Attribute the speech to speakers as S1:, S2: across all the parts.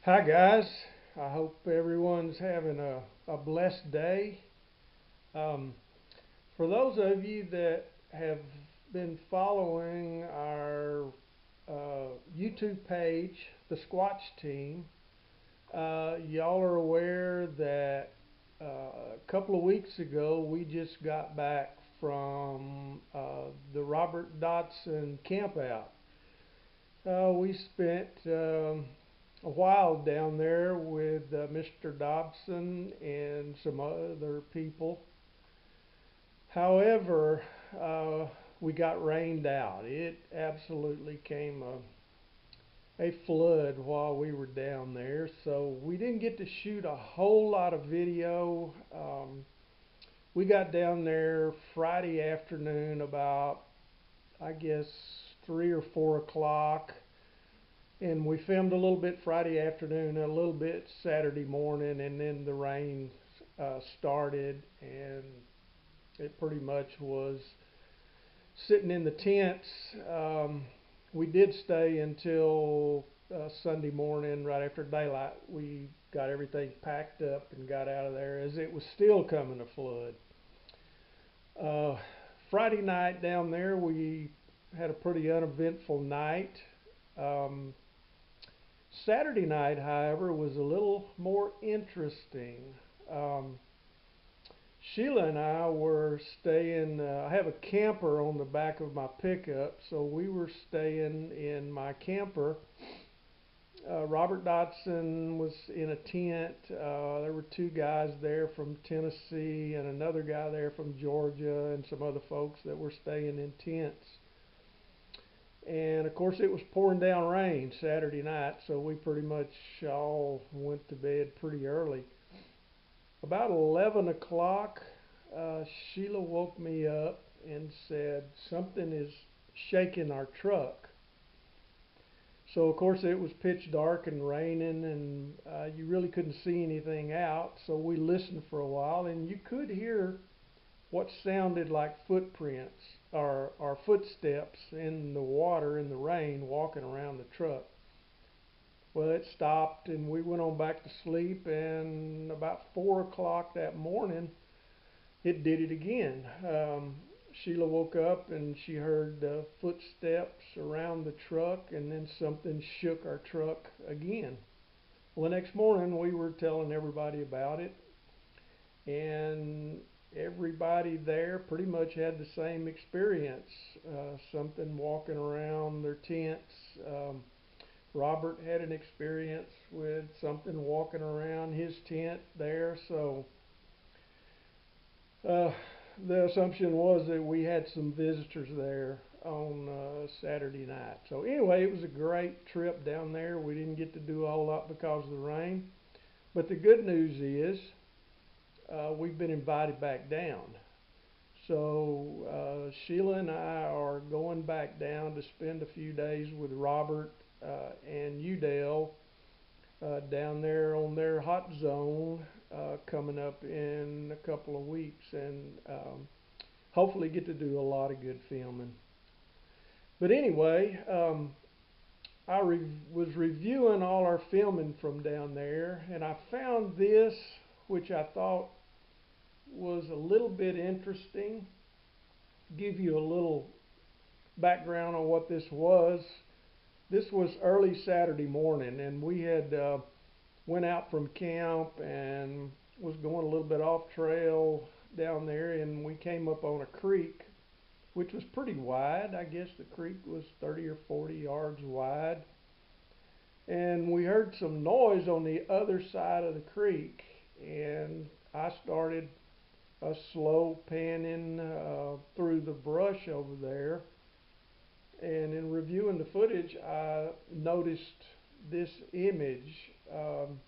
S1: Hi guys, I hope everyone's having a blessed day. Um, for those of you that have been following our YouTube page, the Squatch Team, y'all are aware that a couple of weeks ago we just got back from the Robert Dodson campout. We spent a while down there with Mr. Dobson and some other people. However, we got rained out. It absolutely came a flood while we were down there, so we didn't get to shoot a whole lot of video. We got down there Friday afternoon about, I guess, 3 or 4 o'clock, and we filmed a little bit Friday afternoon, a little bit Saturday morning, and then the rain started, and it pretty much was sitting in the tents. We did stay until Sunday morning, right after daylight. We got everything packed up and got out of there as it was still coming to flood. Friday night down there, we had a pretty uneventful night. Um, Saturday night, however, was a little more interesting. Um, Sheila and I were staying, I have a camper on the back of my pickup, so we were staying in my camper. Robert Dodson was in a tent. There were two guys there from Tennessee and another guy there from Georgia and some other folks that were staying in tents. And of course, it was pouring down rain Saturday night, so we pretty much all went to bed pretty early. About 11 o'clock, Sheila woke me up and said, "Something is shaking our truck." So, of course, it was pitch dark and raining, and you really couldn't see anything out. So, we listened for a while, and you could hear what sounded like footprints or footsteps in the water in the rain walking around the truck. Well, it stopped and we went on back to sleep, and about 4 o'clock that morning it did it again. Sheila woke up and she heard footsteps around the truck, and then something shook our truck again. Well, the next morning we were telling everybody about it, and everybody there pretty much had the same experience. Something walking around their tents. Robert had an experience with something walking around his tent there. So uh, the assumption was that we had some visitors there on Saturday night. So anyway, it was a great trip down there. We didn't get to do a whole lot because of the rain. But the good news is we've been invited back down. So Sheila and I are going back down to spend a few days with Robert and Udale down there on their hot zone coming up in a couple of weeks, and hopefully get to do a lot of good filming. But anyway, was reviewing all our filming from down there, and I found this, which I thought was a little bit interesting. Give you a little background on what this was. This was early Saturday morning, and we had went out from camp and was going a little bit off trail down there, and we came up on a creek, which was pretty wide. I guess the creek was 30 or 40 yards wide, and we heard some noise on the other side of the creek, and I started a slow panning through the brush over there. And in reviewing the footage, I noticed this image. Um,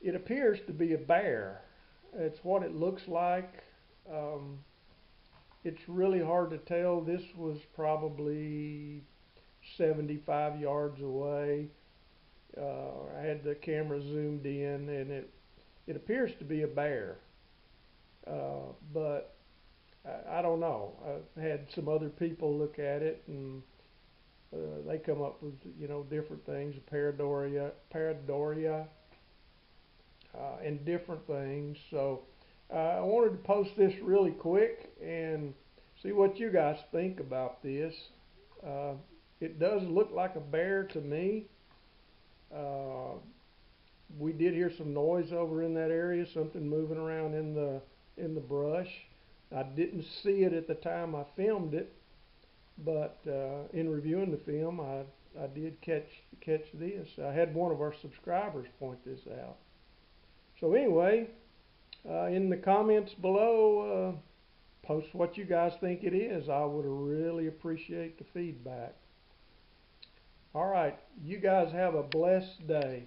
S1: it appears to be a bear. It's what it looks like. Um, it's really hard to tell. This was probably 75 yards away. I had the camera zoomed in, and it appears to be a bear. But I don't know. I had some other people look at it, and They come up with different things, Paradoria, and different things. So I wanted to post this really quick and see what you guys think about this. Uh, it does look like a bear to me. Uh, we did hear some noise over in that area, something moving around in the brush. I didn't see it at the time I filmed it, but in reviewing the film, I did catch this. I had one of our subscribers point this out. So anyway, in the comments below, post what you guys think it is. I would really appreciate the feedback. All right, you guys have a blessed day.